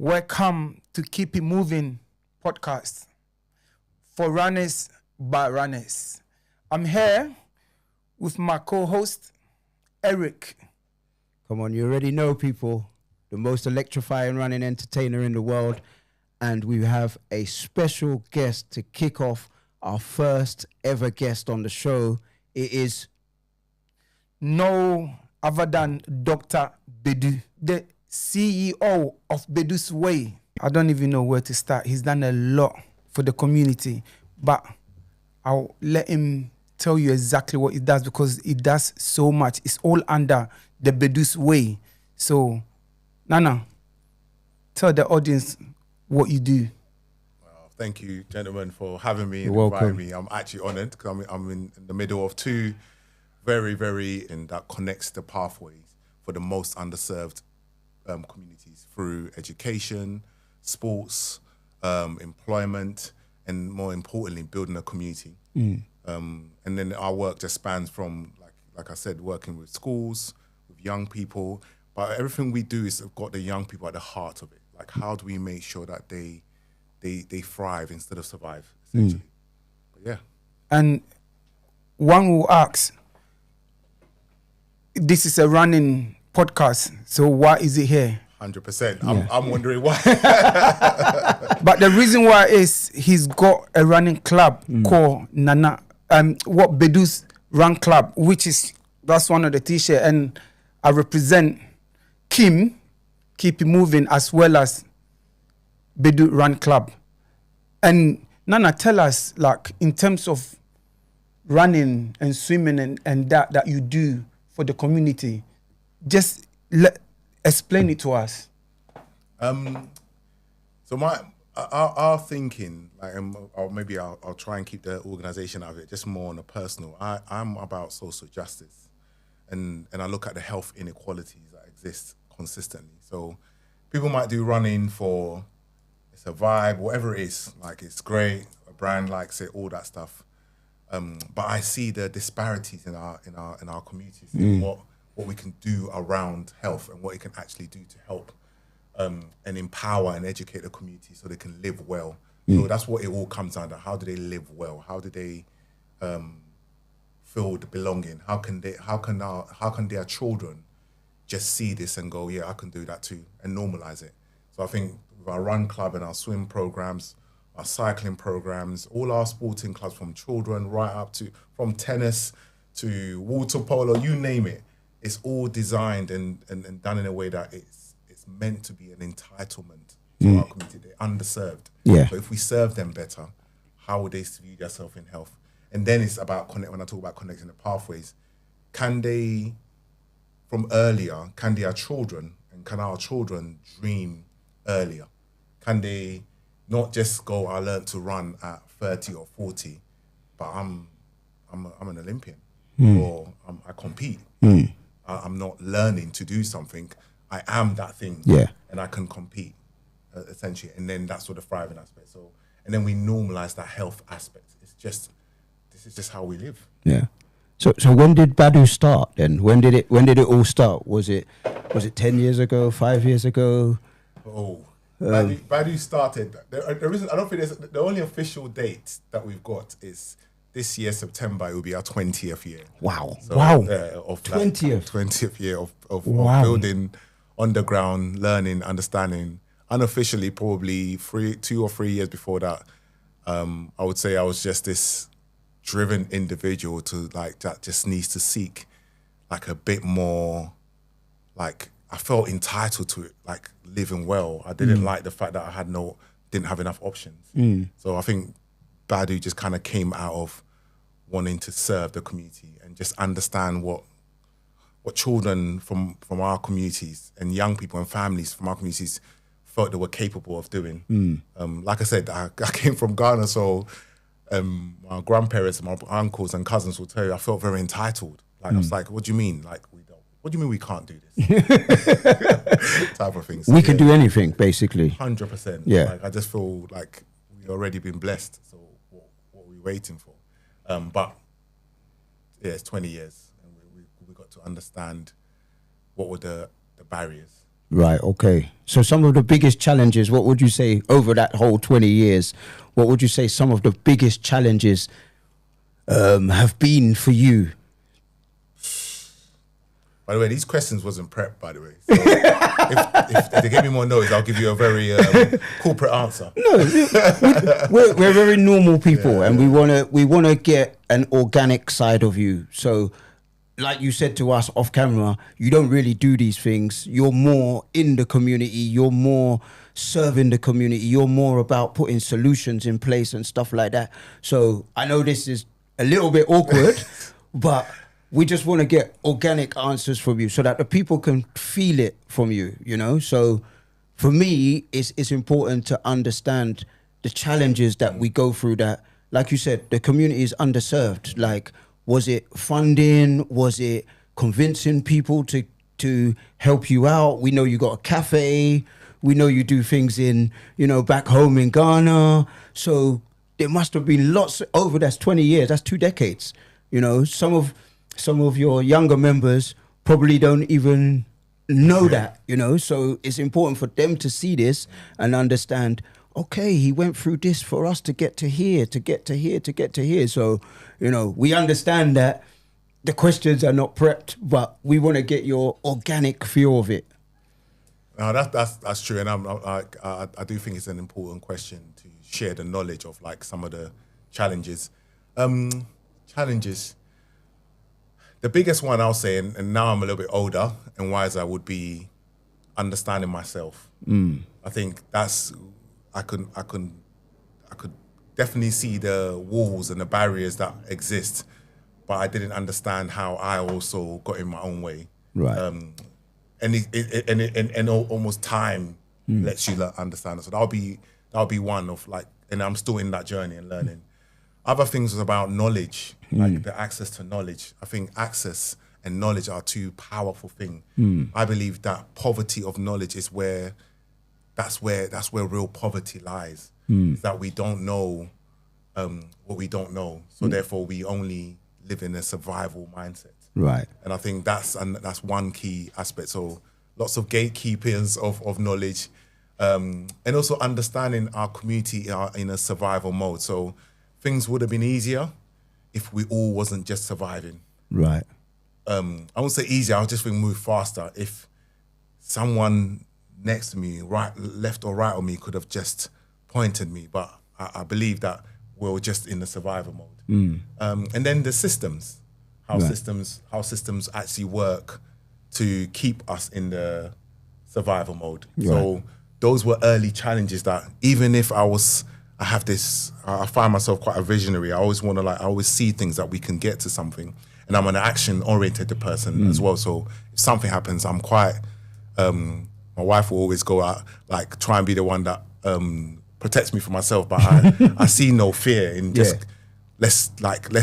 Welcome to Keep It Moving podcast for runners by runners. I'm here with my co-host, Eric. Come on, you already know, people. The most electrifying running entertainer in the world. And we have a special guest to kick off our first ever guest on the show. It is no other than Dr. Badu, the CEO of Badu's Way. I don't even know where to start. He's done a lot for the community, but I'll let him tell you exactly what he does because he does so much. It's all under the Badu's Way. So, Nana, tell the audience what you do. Well, thank you, gentlemen, for having me and You're inviting welcome. me. I'm actually honoured because I'm in the middle of two very, and that connects the pathways for the most underserved communities through education, sports, employment, and more importantly, building a community. And then our work just spans from, like I said, working with schools, with young people. But everything we do is got the young people at the heart of it. Like, how do we make sure that they thrive instead of survive, essentially? But yeah. And one will ask, this is a running podcast, so why is it here? 100%. I'm wondering why. But the reason why is he's got a running club called Nana, what Badu's Run Club, that's one of the t-shirt, and I represent K.I.M, Keep It Moving, as well as Badu Run Club. And Nana, tell us, like, in terms of running and swimming and that you do for the community, just explain it to us. So our thinking, like, or maybe I'll try and keep the organisation out of it, just more on a personal. I'm about social justice, and I look at the health inequalities that exist consistently. So people might do running for it's a vibe, whatever it is. Like, it's great, a brand likes it, all that stuff. But I see the disparities in our communities, in what we can do around health and what it can actually do to help and empower and educate the community so they can live well. So that's what it all comes under. How do they live well? How do they feel the belonging? How can their children just see this and go, yeah, I can do that too, and normalize it? So I think with our run club and our swim programs, our cycling programs, all our sporting clubs, from children right up to, from tennis to water polo, you name it, it's all designed and done in a way that it's meant to be an entitlement to our community. They're underserved. Yeah. But if we serve them better, how would they view themselves in health? And then it's about when I talk about connecting the pathways, can they, from earlier, can their children and can our children dream earlier? Can they not just go, I learned to run at 30 or 40, but I'm an Olympian, or I compete. I'm not learning to do something. I am that thing, and I can compete, essentially. And then that's sort of thriving aspect. So, and then we normalize that health aspect. This is just how we live. Yeah. So when did Badu start then? When did it all start? Was it 10 years ago, 5 years ago? Oh, Badu started. There isn't. I don't think there's the only official date that we've got is this year, September. It will be our 20th year. Wow. So, Wow. Of 20th year of Wow. building underground, learning, understanding. Unofficially, probably 2 or 3 years before that, I would say I was just this driven individual that just needs to seek like a bit more, like, I felt entitled to it, like living well. I didn't like the fact that I didn't have enough options. So I think Badu just kind of came out of wanting to serve the community and just understand what children from our communities and young people and families from our communities felt they were capable of doing. Like I said, I came from Ghana, so my grandparents, my uncles and cousins will tell you I felt very entitled. Like, I was like, what do you mean? Like, what do you mean we can't do this? Type of things. We can do anything, basically. 100%. Yeah. Like, I just feel like we've already been blessed. So what are we waiting for? But yeah, it's 20 years, and we got to understand what were the barriers Right, okay. So some of the biggest challenges, what would you say over that whole 20 years, what would you say some of the biggest challenges have been for you? By the way, these questions wasn't prepped, by the way. So if they give me more notice, I'll give you a very corporate answer. No, we're very normal people, and we wanna get an organic side of you. So, like you said to us off camera, you don't really do these things. You're more in the community. You're more serving the community. You're more about putting solutions in place and stuff like that. So I know this is a little bit awkward, but we just want to get organic answers from you so that the people can feel it from you, you know? So for me, it's important to understand the challenges that we go through that, like you said, the community is underserved. Like, was it funding? Was it convincing people to help you out? We know you got a cafe. We know you do things in, you know, back home in Ghana. So there must have been lots over, that's 20 years, that's 2 decades. You know, some of your younger members probably don't even know that, you know. So it's important for them to see this and understand, okay, he went through this for us to get to here, to get to here, to get to here. So, you know, we understand that the questions are not prepped, but we want to get your organic feel of it. No, that's true, and I do think it's an important question to share the knowledge of like some of the challenges. Challenges. The biggest one I'll say, and now I'm a little bit older and wiser, would be understanding myself. I think that's I could definitely see the walls and the barriers that exist, but I didn't understand how I also got in my own way. Right. And almost time lets you understand it. So that'll be one of like, and I'm still in that journey and learning. Other things was about knowledge, like the access to knowledge. I think access and knowledge are 2 powerful things. I believe that poverty of knowledge is where real poverty lies. Is that we don't know what we don't know, so therefore we only live in a survival mindset. Right. And I think that's one key aspect. So lots of gatekeepers of knowledge, and also understanding our community in a survival mode. So things would have been easier if we all wasn't just surviving. Right. I won't say easier, I just think move faster. If someone next to me, left or right of me, could have just pointed me, but I believe that we're just in the survival mode. And then the systems, how systems actually work to keep us in the survival mode. Right. So those were early challenges that even if I find myself quite a visionary. I always see things that we can get to something, and I'm an action-oriented person as well. So if something happens, I'm quite. My wife will always go out, like try and be the one that protects me from myself, but I see no fear in just let's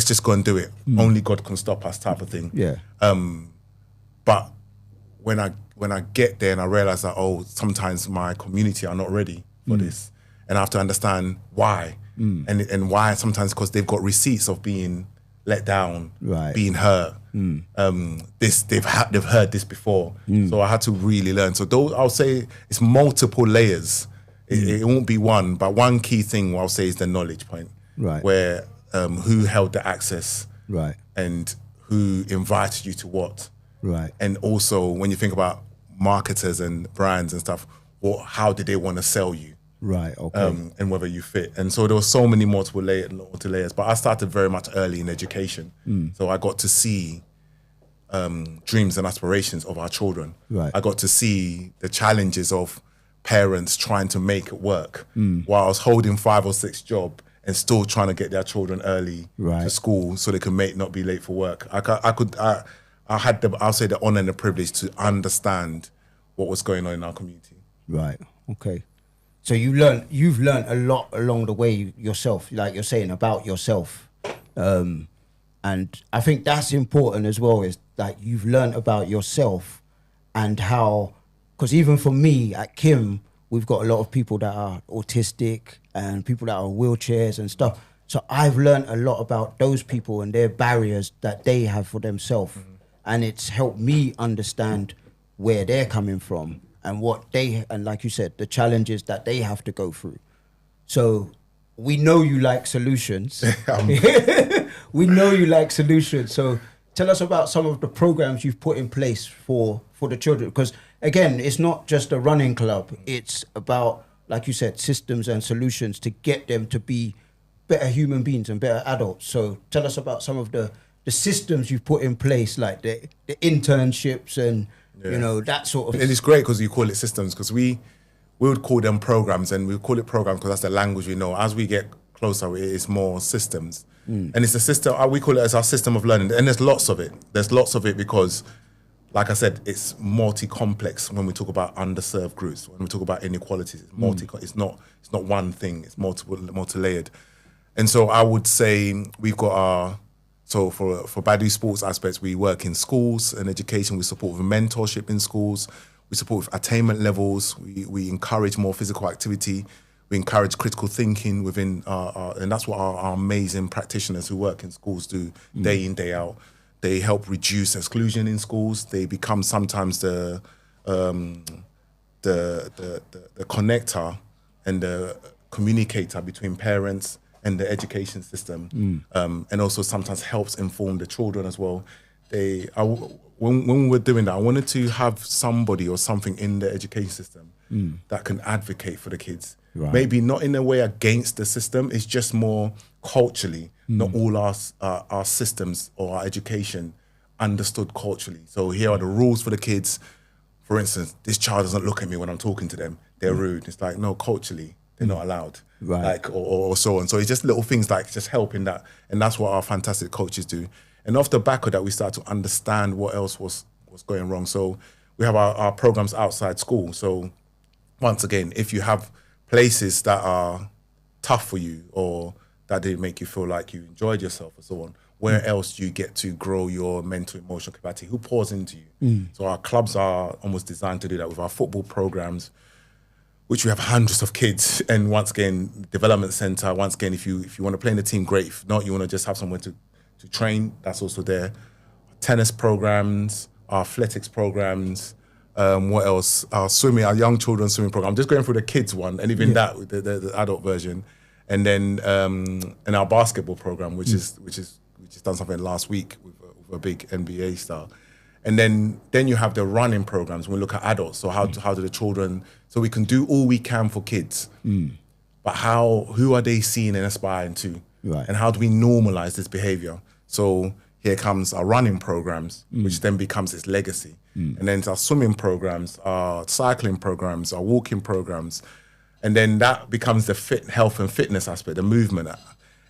just go and do it. Only God can stop us, type of thing. Yeah. But when I get there and I realize that sometimes my community are not ready for this, and I have to understand why, and why sometimes because they've got receipts of being let down, being hurt. They've heard this before, so I had to really learn. So I'll say it's multiple layers. It won't be one, but one key thing I'll say is the knowledge point, where who held the access, and who invited you to what, and also when you think about marketers and brands and stuff, how did they want to sell you? Right, okay. And whether you fit. And so there were so many multiple layers, but I started very much early in education. So I got to see dreams and aspirations of our children. I got to see the challenges of parents trying to make it work while I was holding 5 or 6 jobs and still trying to get their children early to school so they can not be late for work. I had the honor and the privilege to understand what was going on in our community. Right, okay. So you've learned a lot along the way yourself, like you're saying, about yourself. And I think that's important as well, is that you've learned about yourself and how, because even for me at K.I.M, we've got a lot of people that are autistic and people that are in wheelchairs and stuff. So I've learned a lot about those people and their barriers that they have for themselves. And it's helped me understand where they're coming from and what they, and like you said, the challenges that they have to go through. So we know you like solutions. We know you like solutions. So tell us about some of the programs you've put in place for the children. Because again, it's not just a running club. It's about, like you said, systems and solutions to get them to be better human beings and better adults. So tell us about some of the systems you've put in place, like the internships and you know, that sort of. And it's great because you call it systems, because we would call them programs, and we call it programs because that's the language we know. As we get closer, it's more systems. And it's a system, we call it as our system of learning. And there's lots of it. There's lots of it because, like I said, it's multi-complex when we talk about underserved groups, when we talk about inequalities. It's not one thing, it's multi-layered. And so I would say we've got so for Badu sports aspects, we work in schools and education. We support with mentorship in schools. We support with attainment levels. We encourage more physical activity. We encourage critical thinking within and that's what our amazing practitioners who work in schools do day in, day out. They help reduce exclusion in schools. They become sometimes the connector and the communicator between parents and the education system, and also sometimes helps inform the children as well. When we were doing that, I wanted to have somebody or something in the education system that can advocate for the kids. Right. Maybe not in a way against the system, it's just more culturally, not all our systems or our education understood culturally. So here are the rules for the kids. For instance, this child doesn't look at me when I'm talking to them, they're rude. It's like, no, culturally, they're not allowed. Right. Like, or so on. So it's just little things like just helping that. And that's what our fantastic coaches do. And off the back of that, we start to understand what else was going wrong. So we have our programs outside school. So once again, if you have places that are tough for you or that didn't make you feel like you enjoyed yourself and so on, where else do you get to grow your mental, emotional capacity? Who pours into you? So our clubs are almost designed to do that with our football programs, which we have hundreds of kids. And once again, development center, once again, if you want to play in the team, great. If not, you want to just have somewhere to train, that's also there. Tennis programs, our athletics programs, what else? Our swimming, our young children's swimming program. I'm just going through the kids one, and even that, the adult version. And then and our basketball program, which is done something last week with a big NBA star. And then you have the running programs. We look at adults. So how do the children? So we can do all we can for kids, but who are they seeing and aspiring to? Right. And how do we normalize this behavior? So here comes our running programs, which then becomes its legacy. And then our swimming programs, our cycling programs, our walking programs. And then that becomes the health and fitness aspect, the movement.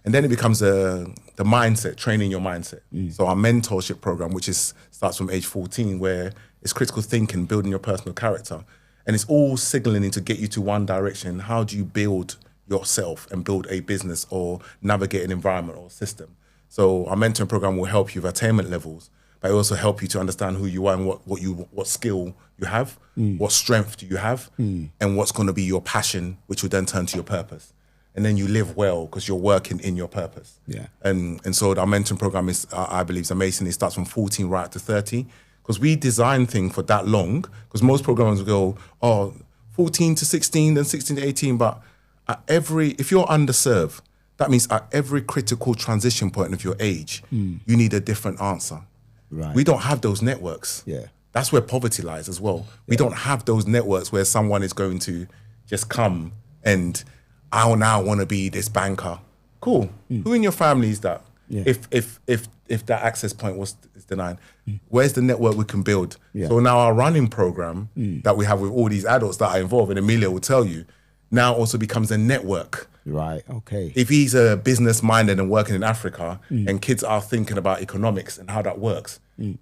And then it becomes the mindset, training your mindset. So our mentorship program, which starts from age 14, where it's critical thinking, building your personal character. And it's all signaling to get you to one direction. How do you build yourself and build a business or navigate an environment or system? So our mentoring program will help you with attainment levels, but it also help you to understand who you are and what skill you have, what strength do you have, and what's going to be your passion, which will then turn to your purpose. And then you live well because you're working in your purpose. Yeah. And so our mentoring program is, I believe, is amazing. It starts from 14 right up to 30, because we design things for that long, because most programs will go, 14 to 16, then 16 to 18, but if you're underserved, that means at every critical transition point of your age, you need a different answer. Right. We don't have those networks. Yeah. That's where poverty lies as well. We don't have those networks where someone is going to just come and, I now want to be this banker. Cool. Who in your family is that? Yeah. If that access point is denied, where's the network we can build? Yeah. So now our running program that we have with all these adults that are involved, and Emilio will tell you, now also becomes a network. Right, okay. If he's a business minded and working in Africa and kids are thinking about economics and how that works,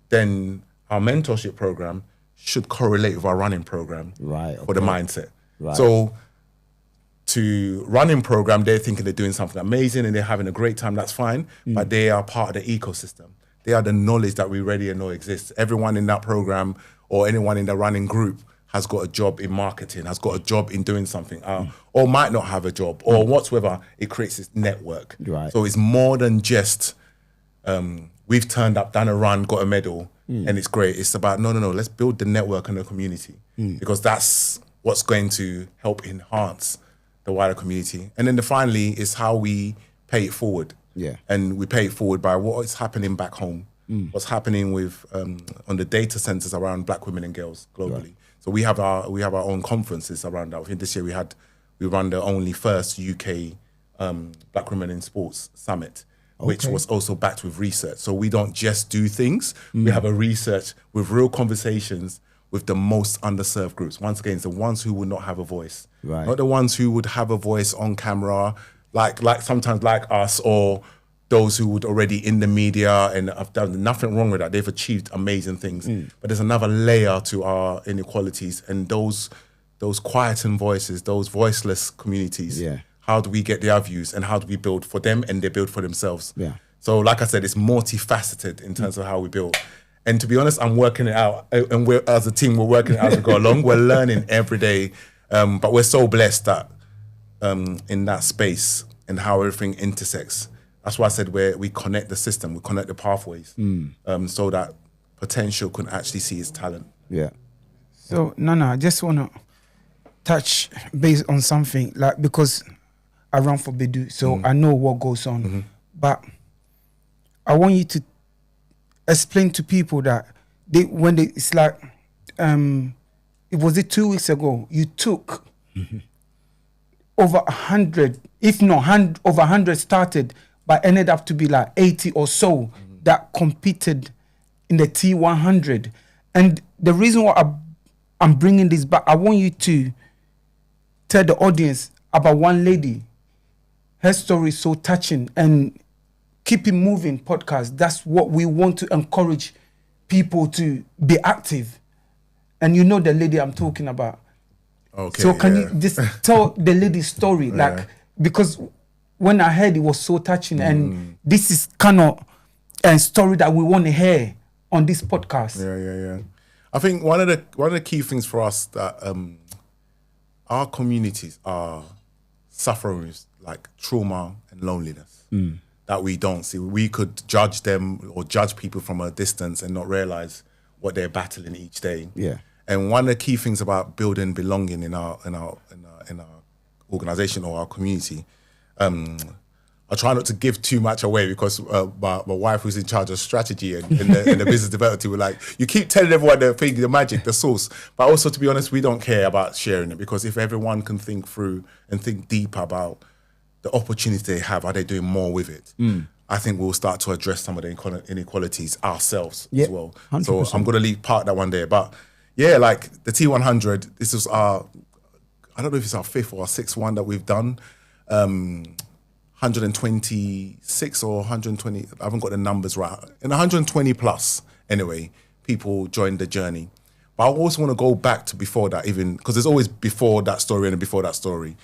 then our mentorship program should correlate with our running program for the mindset. Right. So to running program, they're thinking they're doing something amazing and they're having a great time, that's fine, but they are part of the ecosystem. They are the knowledge that we already know exists. Everyone in that program or anyone in the running group has got a job in marketing, has got a job in doing something, or might not have a job, or whatsoever. It creates this network. Right. So it's more than just we've turned up, done a run, got a medal, and it's great. It's about, no, let's build the network and the community because that's what's going to help enhance the wider community. And then finally is how we pay it forward. Yeah. And we pay it forward by what is happening back home, what's happening with on the data centers around Black women and girls globally. Right. So we have our own conferences around that. I think this year we run the only first UK Black Women in Sports Summit, which was also backed with research. So we don't just do things. We have a research with real conversations with the most underserved groups. Once again, it's the ones who would not have a voice. Right. Not the ones who would have a voice on camera, like sometimes like us, or those who would already in the media and have done nothing wrong with that. They've achieved amazing things. But there's another layer to our inequalities, and those quietened voices, those voiceless communities. Yeah. How do we get their views, and how do we build for them and they build for themselves? Yeah. So like I said, it's multifaceted in terms of how we build. And to be honest, I'm working it out, and we're as a team, we're working it out as we go along. We're learning every day, but we're so blessed that in that space and how everything intersects. That's why I said we connect the system, we connect the pathways, so that potential can actually see its talent. Yeah. So Nana, I just want to touch base on something, like, because I run for Badu, so I know what goes on. But I want you to explain to people that it's like, it was 2 weeks ago, you took over 100, if not over 100 started, but ended up to be like 80 or so that competed in the T100. And the reason why I'm bringing this back, I want you to tell the audience about one lady. Her story is so touching, and Keep It Moving podcast, that's what we want to encourage people to be active. And you know the lady I'm talking about. Okay. So can you just tell the lady's story? Like, because when I heard, it was so touching, and this is kind of a story that we want to hear on this podcast. Yeah. I think one of the key things for us that our communities are suffering with, like, trauma and loneliness that we don't see. We could judge them or judge people from a distance and not realize what they're battling each day. Yeah. And one of the key things about building belonging in our organization or our community, I try not to give too much away because my wife, who's in charge of strategy and the business development, we're like, you keep telling everyone the thing, the magic, the source. But also, to be honest, we don't care about sharing it, because if everyone can think through and think deep about the opportunity they have, are they doing more with it? I think we'll start to address some of the inequalities ourselves as well. 100%. So I'm going to park that one there. But yeah, like the T100, this is I don't know if it's our 5th or our 6th one that we've done. 126 or 120, I haven't got the numbers right. And 120 plus, anyway, people joined the journey. But I also want to go back to before that, even, because there's always before that story and before that story.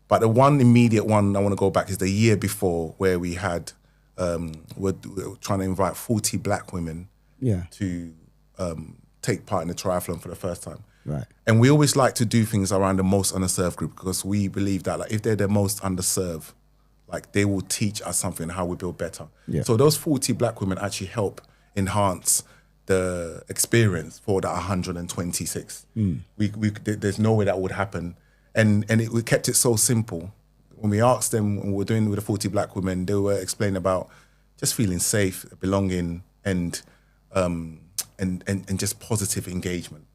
But the one immediate one I want to go back is the year before, where we had, we're trying to invite 40 Black women to take part in the triathlon for the first time. Right. And we always like to do things around the most underserved group, because we believe that, like, if they're the most underserved, like, they will teach us something, how we build better. Yeah. So those 40 Black women actually help enhance the experience for that 126. There's no way that would happen. And we kept it so simple. When we asked them, when we were doing with the 40 Black women, they were explaining about just feeling safe, belonging, and just positive engagement.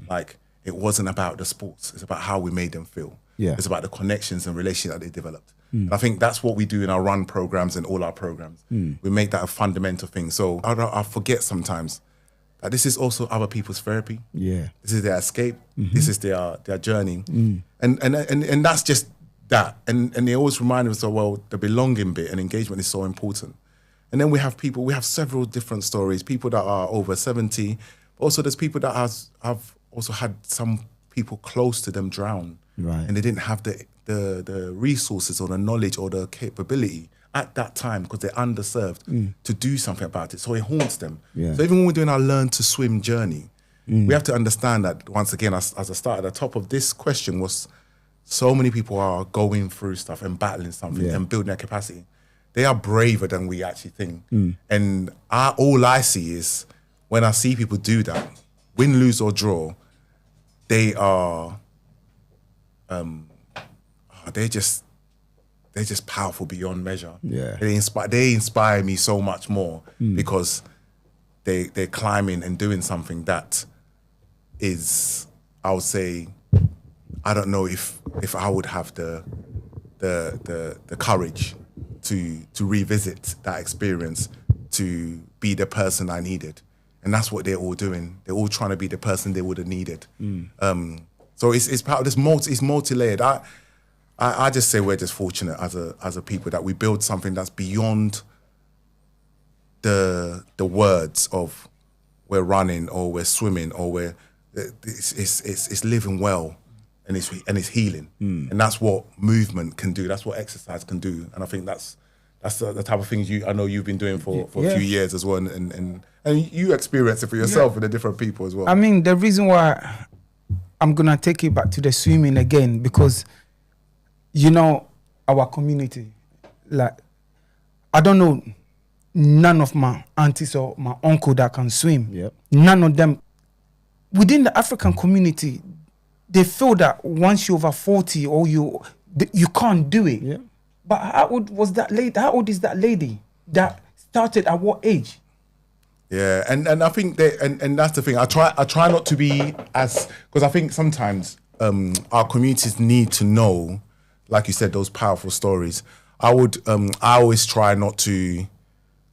Like, it wasn't about the sports, it's about how we made them feel. Yeah. It's about the connections and relationships that they developed. And I think that's what we do in our run programs and all our programs. We make that a fundamental thing. So I forget sometimes that this is also other people's therapy. Yeah. This is their escape. This is their journey. And that's just that. And they always remind us, the belonging bit and engagement is so important. And then we have several different stories, people that are over 70, but also there's people that have also had some people close to them drown. Right. And they didn't have the resources or the knowledge or the capability at that time, because they're underserved, to do something about it. So it haunts them. Yeah. So even when we're doing our Learn to Swim journey, we have to understand that, once again, as I started, at the top of this question was, so many people are going through stuff and battling something and building their capacity. they are braver than we actually think. And all I see is when I see people do that, win, lose or draw, they are, they're just powerful beyond measure. Yeah. They inspire me so much more because they're climbing and doing something that is, I would say, I don't know if I would have the courage to revisit that experience to be the person I needed. And that's what they're all doing. They're all trying to be the person they would have needed. So it's part of this it's multi-layered. I just say we're just fortunate as a people that we build something that's beyond the words of we're running or we're swimming or it's living well and it's healing. And that's what movement can do. That's what exercise can do. And I think that's the type of things I know you've been doing for a few years as well. And you experience it for yourself with the different people as well. I mean, the reason why I'm going to take it back to the swimming again, because, you know, our community, like, I don't know none of my aunties or my uncle that can swim. Yep. None of them. Within the African community, they feel that once you're over 40 or you can't do it. Yeah. But how old was that lady? How old is that lady that started at what age? Yeah, and I think and that's the thing. I try not to be as, because I think sometimes our communities need to know, like you said, those powerful stories. I always try not to,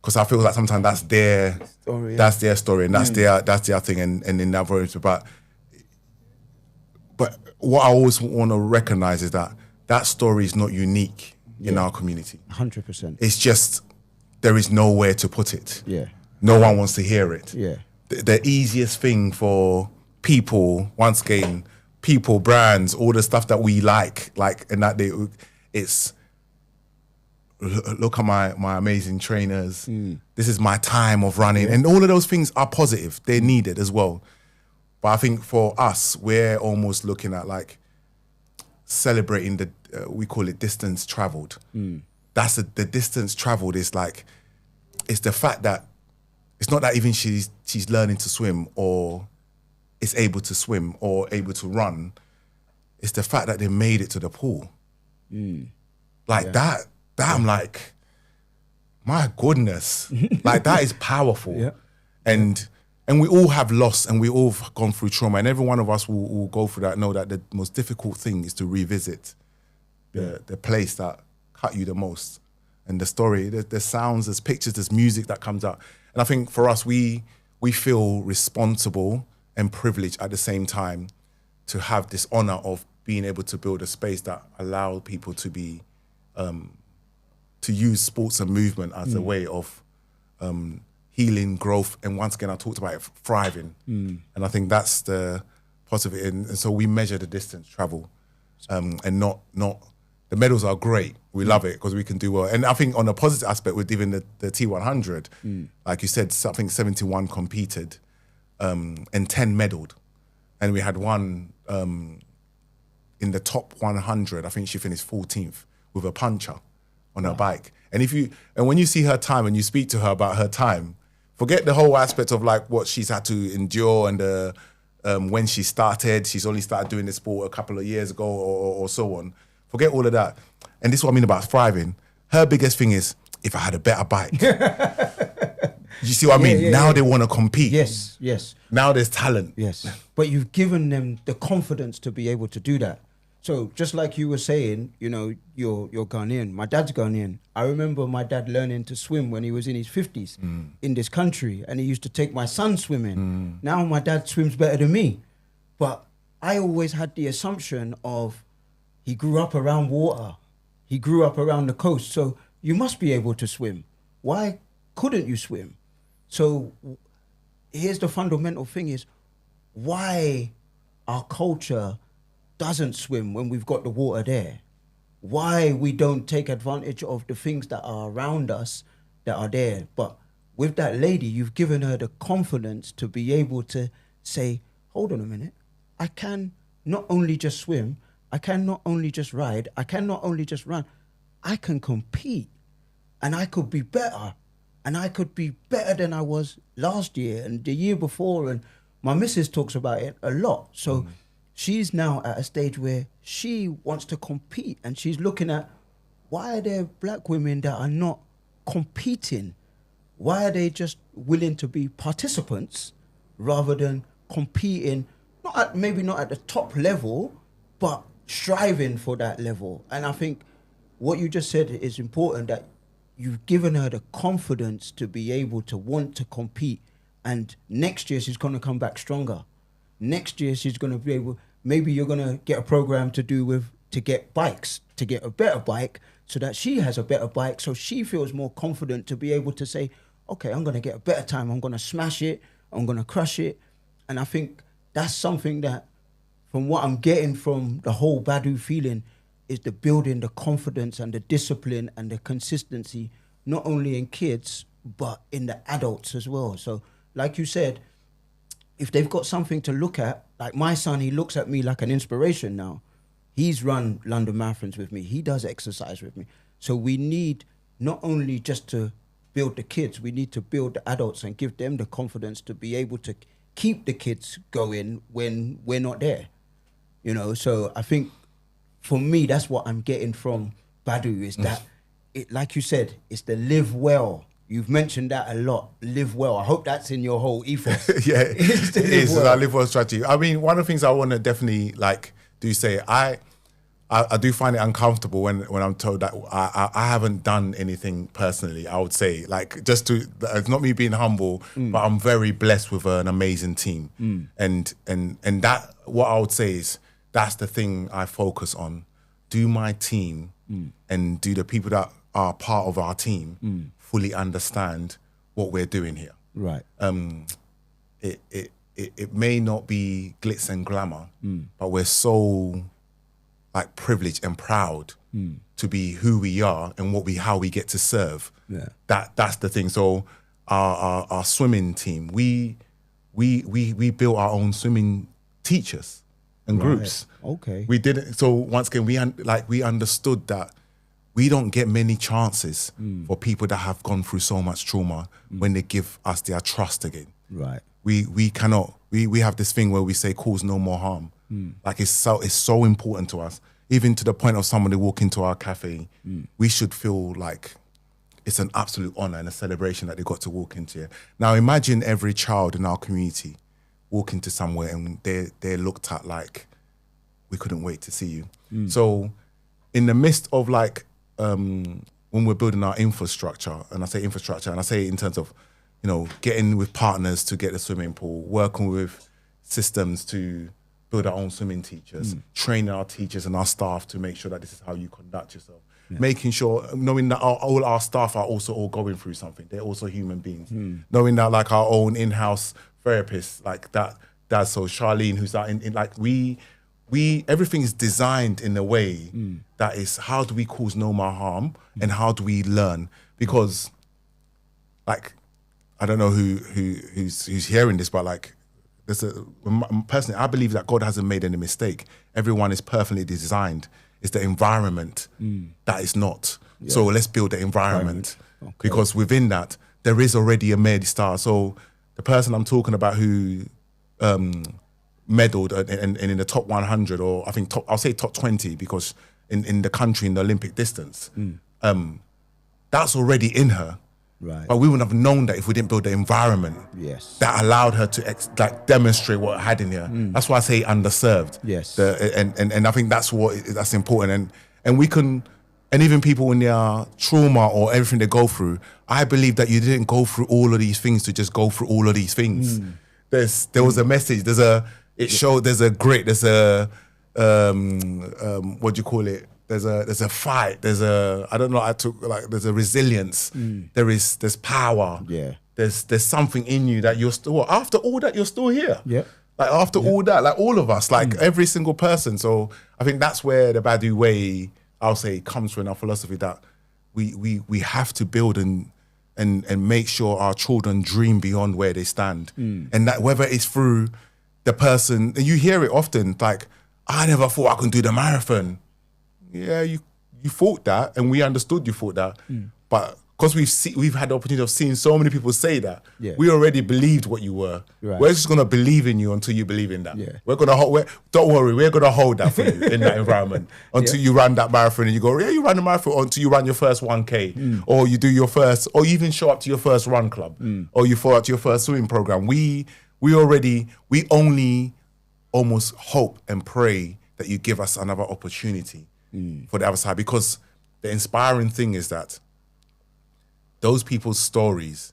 because I feel like sometimes that's their story, that's their story, and that's their thing, and in that voice. But what I always want to recognize is that story is not unique in our community. 100%. It's just there is nowhere to put it. Yeah. No one wants to hear it. Yeah. The easiest thing for people, once again, people, brands, all the stuff that we like, and that it's look at my amazing trainers. This is my time of running, and all of those things are positive. They're needed as well. But I think for us, we're almost looking at like celebrating we call it distance traveled. That's the distance traveled is like, it's the fact that it's not that even she's learning to swim or is able to swim or able to run. It's the fact that they made it to the pool. That I'm like, my goodness, like that is powerful. Yeah. And we all have loss and we all have gone through trauma, and every one of us will go through that, know that the most difficult thing is to revisit the place that cut you the most. And the story, there's sounds, there's pictures, there's music that comes out. And I think for us, we feel responsible and privileged at the same time to have this honor of being able to build a space that allows people to be, to use sports and movement as a way of healing, growth, and once again, I talked about it, thriving. And I think that's the positive. And so we measure the distance travel, and not the medals are great. We love it because we can do well. And I think on a positive aspect, with even the T100, like you said, I think 71 competed and 10 medaled. And we had one in the top 100. I think she finished 14th with a puncher on her bike. And when you see her time and you speak to her about her time, forget the whole aspect of like what she's had to endure and when she started, she's only started doing this sport a couple of years ago or so on. Forget all of that. And this is what I mean about thriving. Her biggest thing is, if I had a better bike. You see what I mean? Now they want to compete. Yes, yes. Now there's talent. Yes. But you've given them the confidence to be able to do that. So just like you were saying, you know, you're Ghanaian. My dad's Ghanaian. I remember my dad learning to swim when he was in his 50s in this country, and he used to take my son swimming. Now my dad swims better than me. But I always had the assumption of he grew up around water. He grew up around the coast. So you must be able to swim. Why couldn't you swim? So here's the fundamental thing is why our culture doesn't swim when we've got the water there. Why we don't take advantage of the things that are around us that are there. But with that lady, you've given her the confidence to be able to say, hold on a minute, I can not only just swim, I can not only just ride, I can not only just run, I can compete. and I could be better. And I could be better than I was last year and the year before. And my missus talks about it a lot. So she's now at a stage where she wants to compete, and she's looking at, why are there black women that are not competing? Why are they just willing to be participants rather than competing, maybe not at the top level, but striving for that level? And I think what you just said is important, that you've given her the confidence to be able to want to compete. And next year she's going to come back stronger. Next year she's going to be able, maybe you're going to get a program to get bikes, to get a better bike, so that she has a better bike, so she feels more confident to be able to say, okay, I'm going to get a better time. I'm going to smash it. I'm going to crush it. And I think that's something that, from what I'm getting from the whole Badu feeling, is the building the confidence and the discipline and the consistency, not only in kids, but in the adults as well. So like you said, if they've got something to look at, like my son, he looks at me like an inspiration now. He's run London marathons with me. He does exercise with me. So we need not only just to build the kids, we need to build the adults and give them the confidence to be able to keep the kids going when we're not there. You know, so I think for me, that's what I'm getting from Badu, is that, it, like you said, it's the live well. You've mentioned that a lot, live well. I hope that's in your whole ethos. Yeah, it is. Well. Our live well strategy. I mean, one of the things I want to definitely say, I do find it uncomfortable when I'm told that I haven't done anything personally. I would say, it's not me being humble, but I'm very blessed with an amazing team, and that, what I would say is, that's the thing I focus on. Do my team and do the people that are part of our team fully understand what we're doing here. Right. It may not be glitz and glamour, but we're so privileged and proud to be who we are and how we get to serve. Yeah. That's the thing. So our swimming team, we built our own swimming teachers and groups. Okay. We did it. So once again, we understood that we don't get many chances for people that have gone through so much trauma when they give us their trust again. Right. We cannot. We have this thing where we say cause no more harm. It's so important to us. Even to the point of somebody walking to our cafe, we should feel like it's an absolute honor and a celebration that they got to walk into here. Now imagine every child in our community walk into somewhere and they're looked at like, we couldn't wait to see you. So in the midst of when we're building our infrastructure, and I say infrastructure, and I say in terms of, getting with partners to get a swimming pool, working with systems to build our own swimming teachers, training our teachers and our staff to make sure that this is how you conduct yourself. Yeah. Making sure, knowing that all our staff are also all going through something. They're also human beings. Knowing that our own in-house therapists, that's so Charlene, who's out we everything is designed in a way that is, how do we cause no more harm and how do we learn? Because I don't know who's hearing this, but personally, I believe that God hasn't made any mistake. Everyone is perfectly designed. It's the environment that is not. Yeah. So let's build the environment. Okay. Because within that, there is already a made star. So the person I'm talking about who medaled and in the top 100, or I think I'll say top 20, because in the country in the Olympic distance, that's already in her. Right. But we wouldn't have known that if we didn't build the environment that allowed her to demonstrate what it had in her. That's why I say underserved. Yes. And I think that's important. And we can, and even people in their trauma or everything they go through, I believe that you didn't go through all of these things to just go through all of these things. There was a message. There's a grit. There's a what do you call it? There's a fight. There's a resilience. There's power. Yeah. There's something in you that you're still, after all that, you're still here. Yeah. After all that, all of us, every single person. So I think that's where the Badu way, I'll say, comes from our philosophy, that we have to build and make sure our children dream beyond where they stand. And that whether it's through the person, and you hear it often, I never thought I could do the marathon. Yeah, you thought that, and we understood you thought that, but because we've had the opportunity of seeing so many people say that, Yeah. we already believed what you were. Right. We're just gonna believe in you until you believe in that. Yeah. Don't worry, we're gonna hold that for you in that environment until you run that marathon and you go, yeah, you run the marathon until you run your first 1K, or you do your first, or you even show up to your first run club, or you follow up to your first swimming program. We only almost hope and pray that you give us another opportunity for the other side, because the inspiring thing is that those people's stories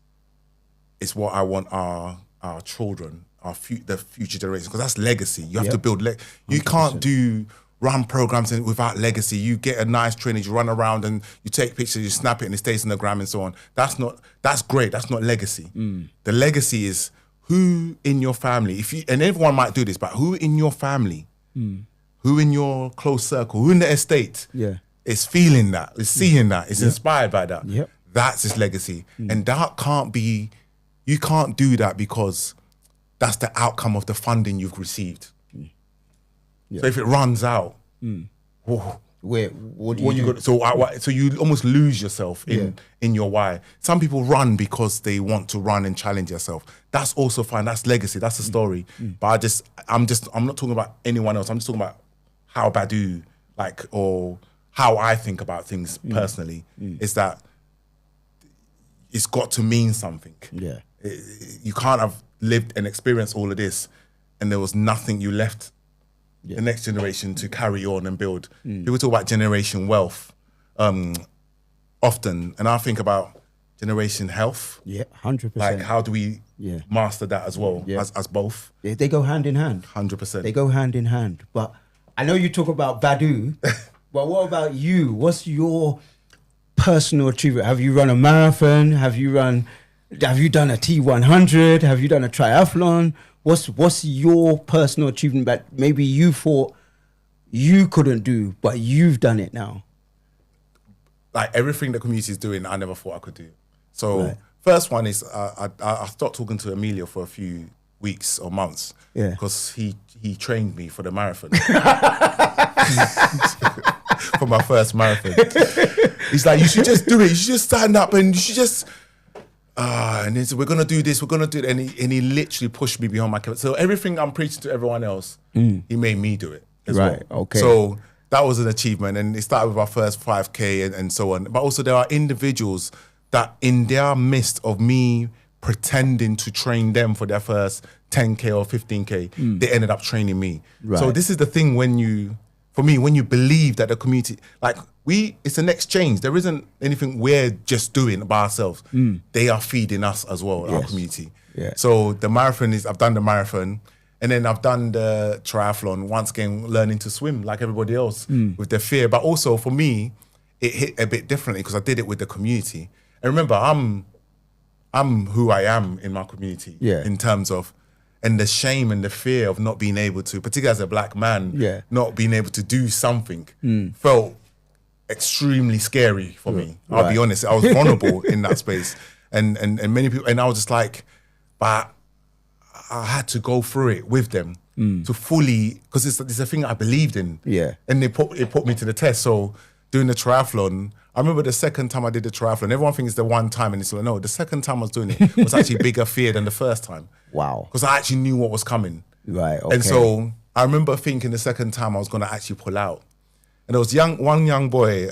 is what I want our children, the future generations, because that's legacy. You have to build. You can't do run programs without legacy. You get a nice training, you run around and you take pictures, you snap it, and it stays on the gram and so on. That's great. That's not legacy. The legacy is who in your family, and everyone might do this, but who in your family, who in your close circle, who in the estate, is feeling that, is seeing that, is inspired by that. Yep. That's his legacy. And that can't be, you can't do that because that's the outcome of the funding you've received. So if it runs out, What do you do? so you almost lose yourself in your why. Some people run because they want to run and challenge yourself. That's also fine. That's legacy. That's the story. But I'm not talking about anyone else. I'm just talking about how Badu, or how I think about things personally, is that it's got to mean something. Yeah. You can't have lived and experienced all of this and there was nothing you left the next generation to carry on and build. People talk about generation wealth often, and I think about generation health. Yeah, 100%. Like, how do we master that as well, as both? They go hand in hand. 100%. They go hand in hand. But I know you talk about Badu, but what about you? What's your personal achievement? Have you run a marathon? Have you done a T100? Have you done a triathlon? What's your personal achievement that maybe you thought you couldn't do, but you've done it now? Like, everything the community is doing, I never thought I could do. So first one is I stopped talking to Emilio for a few weeks or months because he trained me for the marathon. For my first marathon. He's like, you should just do it. You should just stand up and you should just... and he said, we're going to do this, we're going to do it. And he literally pushed me beyond my capacity. So everything I'm preaching to everyone else, he made me do it as well. Okay. So that was an achievement. And it started with our first 5K and so on. But also there are individuals that in their midst of me pretending to train them for their first 10K or 15K, they ended up training me. Right. So this is the thing when you believe that the community, it's an exchange. There isn't anything we're just doing by ourselves. They are feeding us as well, our community. Yeah. So the marathon I've done the marathon, and then I've done the triathlon, once again, learning to swim like everybody else with the fear. But also for me, it hit a bit differently because I did it with the community. And remember, I'm who I am in my community in terms of, and the shame and the fear of not being able to, particularly as a black man, not being able to do something felt extremely scary for me. I'll be honest. I was vulnerable in that space. And many people, and I was just like, but I had to go through it with them to fully, because it's a thing I believed in. Yeah. And it put me to the test. So doing the triathlon, I remember the second time I did the triathlon, everyone thinks it's the one time, and it's like, no, the second time I was doing it was actually bigger fear than the first time. Wow. Because I actually knew what was coming. Right, okay. And so I remember thinking the second time I was going to actually pull out. And there was one young boy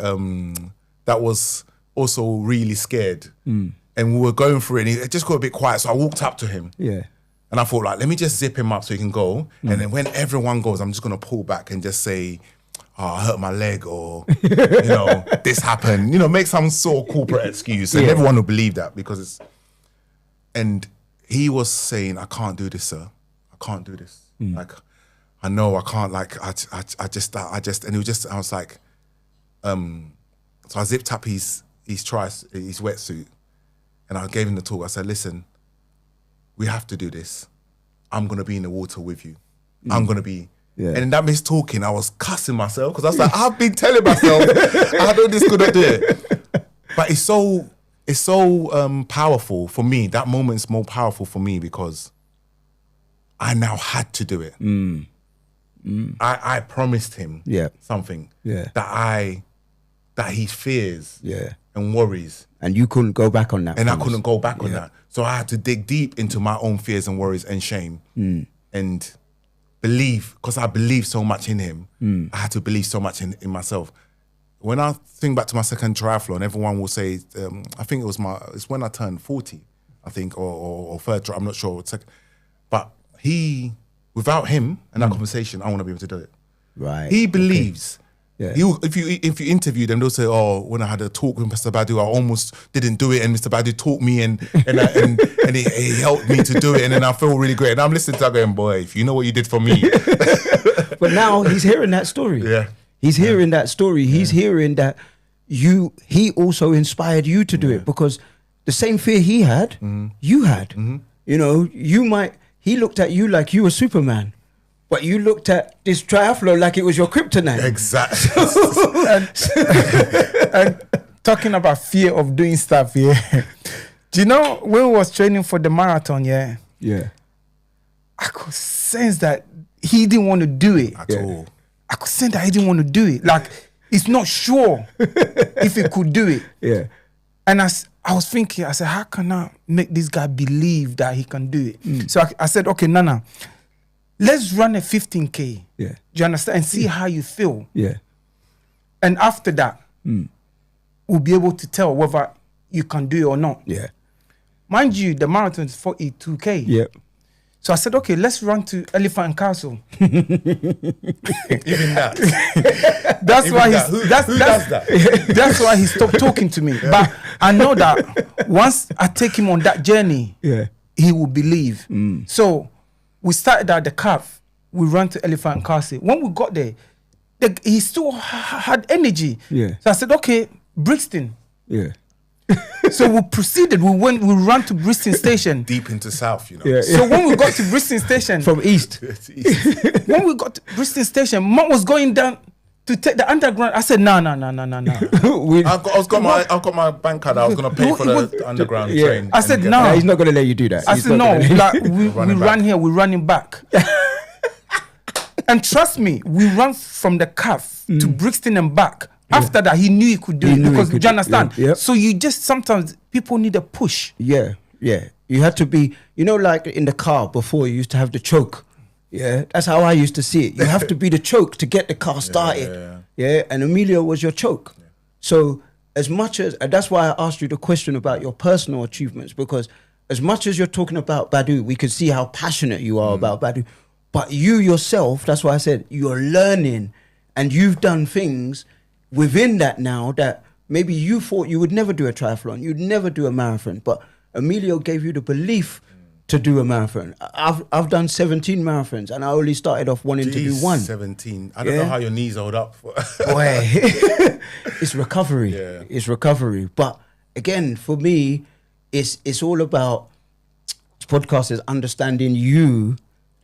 that was also really scared. And we were going through it, and he just got a bit quiet. So I walked up to him. Yeah. And I thought, let me just zip him up so he can go. And then when everyone goes, I'm just going to pull back and just say, I hurt my leg, or, this happened. Make some sort of corporate excuse. And everyone will believe that because it's... And he was saying, I can't do this, sir. I can't do this. Like, I know I can't, I just, and he was just, I was like, so I zipped up his wetsuit, and I gave him the talk. I said, listen, we have to do this. I'm going to be in the water with you. I'm going to be... Yeah. And in that midst talking, I was cussing myself because I was like, I've been telling myself I know this couldn't do it. But it's so powerful for me. That moment's more powerful for me because I now had to do it. I promised him something that that he fears Yeah. and worries. And you couldn't go back on that. And I promise. couldn't go back on that. So I had to dig deep into my own fears and worries and shame and believe, because I believe so much in him. I had to believe so much in myself. When I think back to my second triathlon, everyone will say, I think it's when I turned 40, I think, or third, I'm not sure. But without him and that conversation, I want to be able to do it. Right. He believes. Yeah. If you interview them, they'll say, "Oh, when I had a talk with Mr. Badu, I almost didn't do it, and Mr. Badu taught me, and he helped me to do it, and then I feel really great." And I'm listening to that going, "Boy, if you know what you did for me." But now he's hearing that story. Yeah. He's hearing that story. He's hearing that he also inspired you to do it, because the same fear he had, you had. You know, he looked at you like you were Superman. But you looked at this triathlon like it was your kryptonite. Exactly. And talking about fear of doing stuff, yeah. Do you know when we was training for the marathon, yeah? Yeah. I could sense that he didn't want to do it. At all. I could sense that he didn't want to do it. Like, he's not sure if he could do it. Yeah. And I was thinking, I said, how can I make this guy believe that he can do it? So I said, okay, Nana, let's run a 15K. Yeah. Do you understand? And see how you feel. Yeah. And after that, we'll be able to tell whether you can do it or not. Yeah. Mind you, the marathon is 42K. Yeah. So I said, okay, let's run to Elephant and Castle. Even that. That's Even why that. Who does that? That's why he stopped talking to me. But I know that once I take him on that journey, Yeah. he will believe. So we started at the calf. We ran to Elephant and Castle. When we got there, he still had energy. Yeah. So I said, okay, Brixton. Yeah. So we proceeded. We ran to Brixton Station. Deep into South, you know. Yeah. So when we got to Brixton Station, From East. when we got to Brixton Station, Mom was going down to take the underground. I said, no. I've got my bank card. I was gonna pay for the underground Yeah. train. I said, and get no. Yeah, that. he's not going to let you do that. I He's said, not no, gonna let you- like, we Running ran back. here, we're running back. And trust me, we ran from the calf to Brixton and back. After that, he knew he could do He it, knew he because could do you do it. understand? Yeah. So you just, sometimes people need a push. Yeah, yeah. You had to be, you know, like in the car before, you used to have the choke. Yeah, that's how I used to see it. You have to be the choke to get the car started. Yeah, and Emilio was your choke. Yeah. So as much as, and that's why I asked you the question about your personal achievements, because as much as you're talking about Badu, we could see how passionate you are about Badu. But you yourself, that's why I said you're learning, and you've done things within that now that maybe you thought you would never do a triathlon, you'd never do a marathon, but Emilio gave you the belief to do a marathon. I've done 17 marathons, and I only started off wanting to do one. 17. I don't know how your knees hold up. Boy, it's recovery. Yeah. It's recovery. But again, for me, it's all about, this podcast is understanding you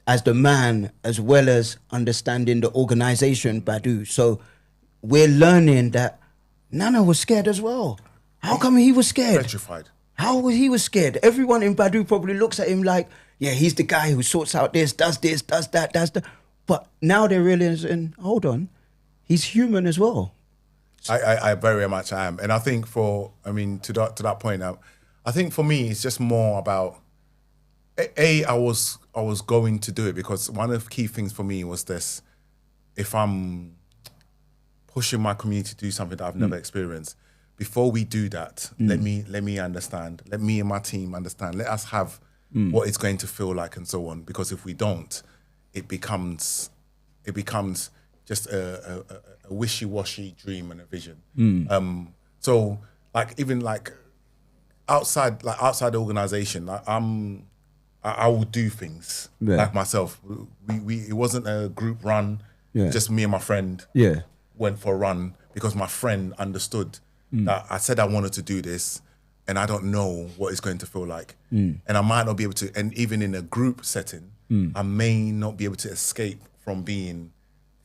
as the man, as well as understanding the organization, Badu. So we're learning that Nana was scared as well. How come he was scared? Petrified. How was he scared? Everyone in Badu probably looks at him like, yeah, he's the guy who sorts out this, does that, does that. But now they're realizing, hold on, he's human as well. I very much am. And I think to that point, I think for me, it's just more about, I was going to do it because one of the key things for me was this: if I'm pushing my community to do something that I've never experienced, before we do that, let me understand. Let me and my team understand. Let us have what it's going to feel like and so on. Because if we don't, it becomes just a wishy-washy dream and a vision. So even outside the organization, I will do things like myself. It wasn't a group run. Yeah. Just me and my friend went for a run because my friend understood that I said I wanted to do this, and I don't know what it's going to feel like. And I might not be able to, and even in a group setting, I may not be able to escape from being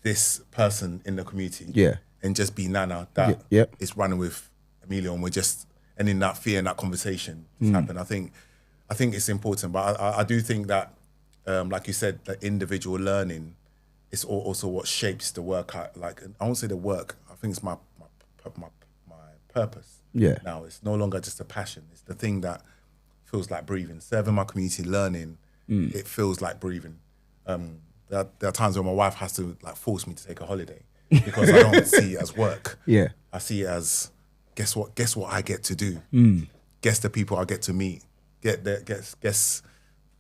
this person in the community and just be Nana that is running with Emilio, and in that fear and that conversation happen. I think it's important, but I do think that, like you said, the individual learning is also what shapes the work. I won't say the work, I think it's my my purpose. Yeah. Now it's no longer just a passion. It's the thing that feels like breathing. Serving my community, learning, it feels like breathing. There are times when my wife has to like force me to take a holiday because I don't see it as work. Yeah. I see it as guess what I get to do. Guess the people I get to meet. Guess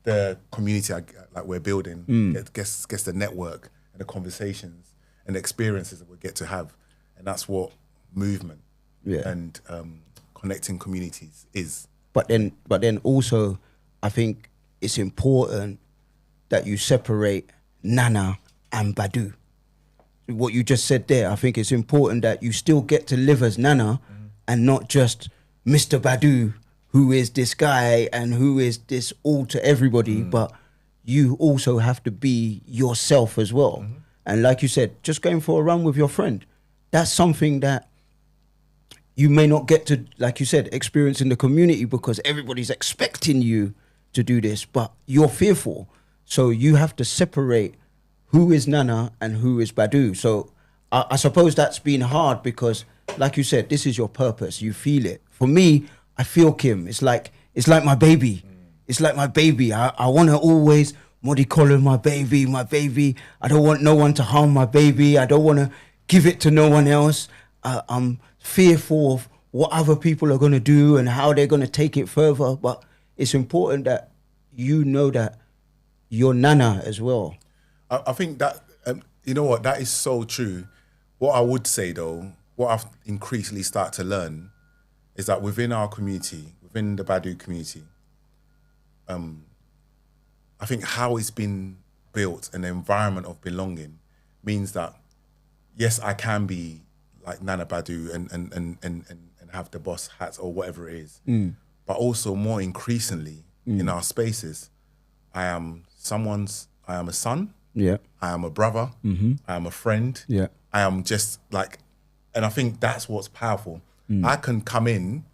the community like we're building. Guess the network and the conversations and the experiences that we get to have. And that's what movement and connecting communities is. But then also, I think it's important that you separate Nana and Badu. What you just said there, I think it's important that you still get to live as Nana and not just Mr. Badu, who is this guy and who is this all to everybody, but you also have to be yourself as well. And like you said, just going for a run with your friend, that's something that you may not get to, like you said, experience in the community because everybody's expecting you to do this, but you're fearful. So you have to separate who is Nana and who is Badu. So I suppose that's been hard because, like you said, this is your purpose. You feel it. For me, I feel K.I.M. It's like my baby. It's like my baby. I want to always collar my baby. I don't want no one to harm my baby. I don't want to give it to no one else. I'm fearful of what other people are going to do and how they're going to take it further. But it's important that you know that you're Nana as well. I think that, you know what, that is so true. What I would say though, what I've increasingly started to learn is that within our community, within the Badu community, I think how it's been built, an environment of belonging, means that, yes, I can be like Nana Badu and have the boss hats or whatever it is. But also more increasingly in our spaces, I am a son. Yeah. I am a brother. I am a friend. Yeah. I am just like, and I think that's what's powerful. I can come in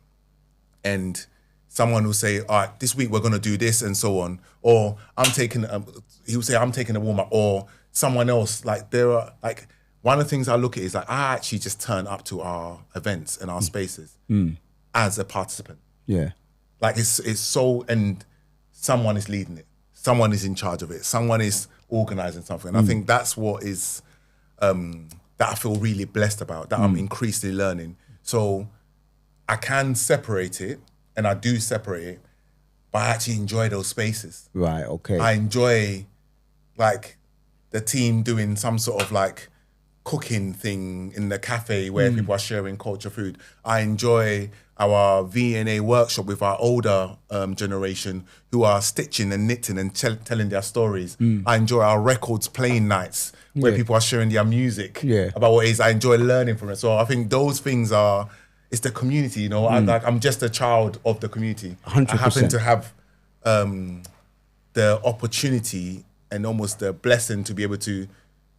and someone will say, all right, this week we're going to do this and so on. Or he will say, I'm taking a warm up. Or someone else, like there are, like one of the things I look at is like, I actually just turn up to our events and our spaces as a participant. Yeah. Like it's so, and someone is leading it. Someone is in charge of it. Someone is organizing something. And I think that's what is, that I feel really blessed about, that I'm increasingly learning. So I can separate it, and I do separate it, but I actually enjoy those spaces. Right, okay. I enjoy like the team doing some sort of like cooking thing in the cafe where people are sharing culture food. I enjoy our V&A workshop with our older generation who are stitching and knitting and telling their stories. I enjoy our records playing nights where people are sharing their music about what it is. I enjoy learning from it. So I think those things are, it's the community, you know. I'm just a child of the community. 100%. I happen to have the opportunity and almost the blessing to be able to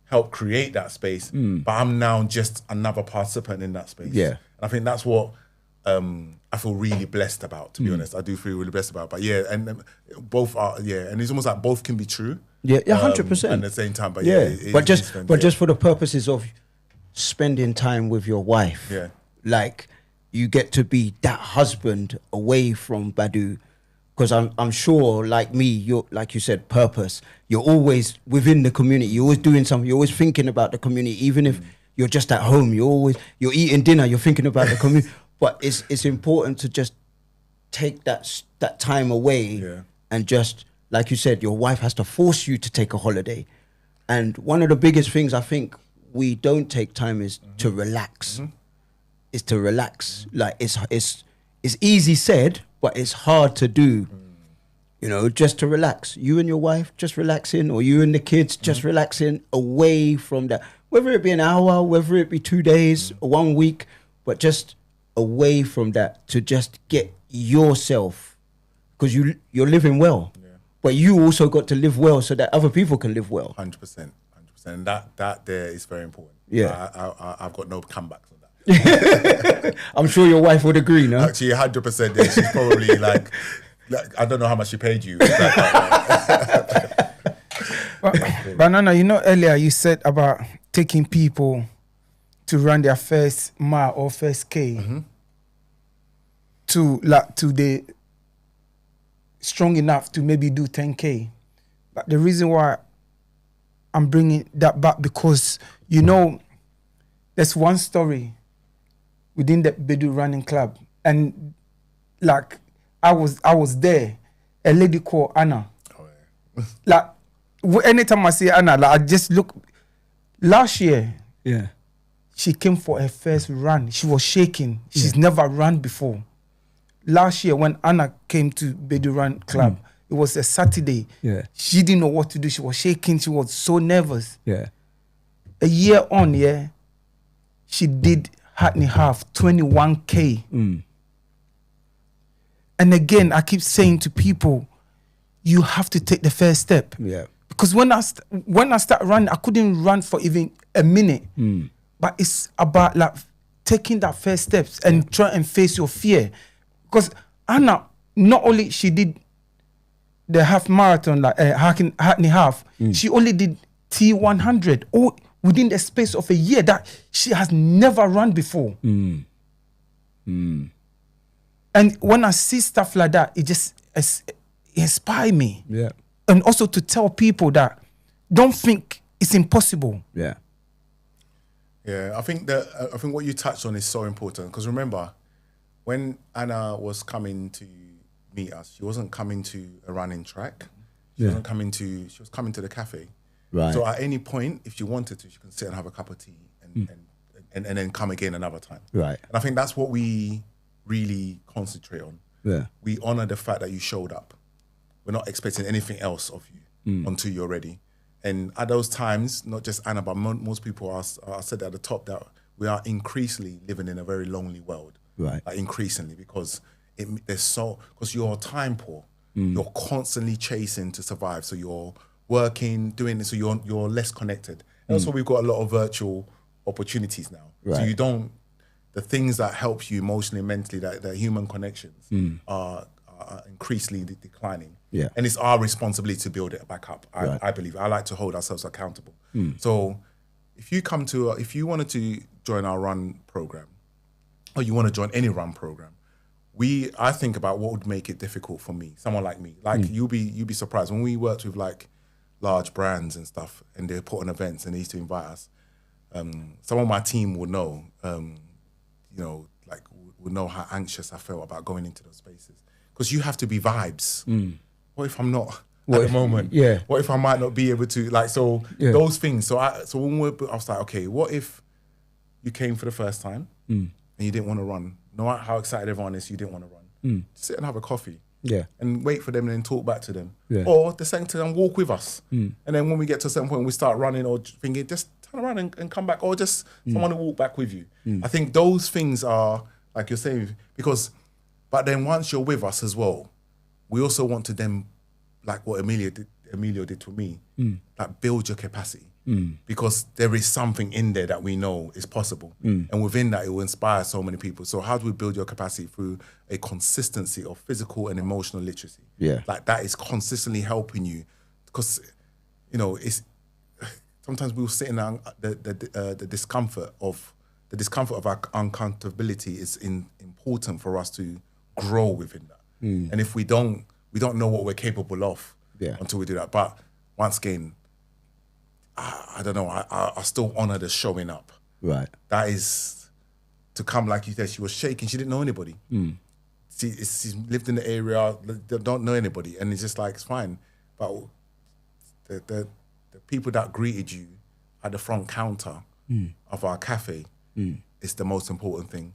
help create that space. But I'm now just another participant in that space. Yeah. And I think that's what I feel really blessed about, to be honest. I do feel really blessed about. But yeah, and both are, and it's almost like both can be true. Yeah, 100%. At the same time, but just for the purposes of spending time with your wife. Yeah. Like you get to be that husband away from Badu. Because I'm sure, like me, you're, like you said, purpose. You're always within the community. You're always doing something. You're always thinking about the community. Even if you're just at home, you're eating dinner. You're thinking about the community. But it's important to just take that time away and just, like you said, your wife has to force you to take a holiday. And one of the biggest things I think we don't take time is to relax. Is to relax. Like it's easy said, but it's hard to do. You know, just to relax. You and your wife just relaxing, or you and the kids just relaxing away from that. Whether it be an hour, whether it be 2 days, or 1 week, but just away from that to just get yourself, because you're living well. But you also got to live well so that other people can live well. 100%. And that there is very important. Yeah. I've got no comebacks on that. I'm sure your wife would agree, no? Actually, 100%. Yeah, she's probably like, I don't know how much she paid you. Banana, you know, earlier you said about taking people to run their first mile or first K Mm-hmm. to the strong enough to maybe do 10K. But the reason why I'm bringing that back, because you know there's one story within the Badu running club, and like I was there. A lady called Anna. Oh, yeah. Like anytime I see Anna, like I just look. Last year, Yeah. she came for her first run. She was shaking. She's never run before. Last year, when Anna came to Badu Run Club, it was a Saturday. Yeah. She didn't know what to do. She was shaking. She was so nervous. Yeah. A year on, she did Hackney half, 21K. And again, I keep saying to people, you have to take the first step. Yeah. Because when I start running, I couldn't run for even a minute. But it's about like taking that first steps and try and face your fear. Because Anna, not only she did the half marathon, like Hackney half, she only did T100 all within the space of a year that she has never run before. And when I see stuff like that, it just inspires me. Yeah. And also to tell people that don't think it's impossible. Yeah. Yeah, I think what you touched on is so important, because remember, when Anna was coming to meet us, she wasn't coming to a running track. She was coming to the cafe. Right. So at any point, if she wanted to, she can sit and have a cup of tea and then come again another time. Right. And I think that's what we really concentrate on. Yeah. We honor the fact that you showed up. We're not expecting anything else of you until you're ready. And at those times, not just Anna, but most people are said at the top that we are increasingly living in a very lonely world. Right. Like increasingly, because because you're time poor. You're constantly chasing to survive. So you're working, doing this, so you're less connected. And also we've got a lot of virtual opportunities now. Right. So you don't, the things that help you emotionally, mentally, that human connections are increasingly declining. Yeah. And it's our responsibility to build it back up. I believe. I like to hold ourselves accountable. So if you wanted to join our run program, or you want to join any run program, I think about what would make it difficult for me, someone like me. Like you'll be surprised when we worked with like large brands and stuff, and they put on events and they used to invite us. Some of my team would know, would know how anxious I felt about going into those spaces, because you have to be vibes. What if I'm not at the moment? Yeah. What if I might not be able to those things? So when I was like, okay, what if you came for the first time and you didn't want to run? No matter how excited everyone is, you didn't want to run. Sit and have a coffee. Yeah. And wait for them and then talk back to them. Yeah. Or the second time, walk with us. And then when we get to a certain point, we start running or thinking, just turn around and come back, or just someone to walk back with you. I think those things are, like you're saying, but then once you're with us as well, we also want to then, like what Emilio did to me, like build your capacity. Because there is something in there that we know is possible. And within that, it will inspire so many people. So how do we build your capacity? Through a consistency of physical and emotional literacy. Yeah. Like that is consistently helping you. Because, it's sometimes we will sit in the discomfort of our uncomfortability is important for us to grow within that. And if we don't know what we're capable of until we do that. But once again, I don't know, I still honor the showing up. Right. That is to come, like you said, she was shaking, she didn't know anybody. She lived in the area, don't know anybody, and it's just like, it's fine. But the people that greeted you at the front counter of our cafe is the most important thing.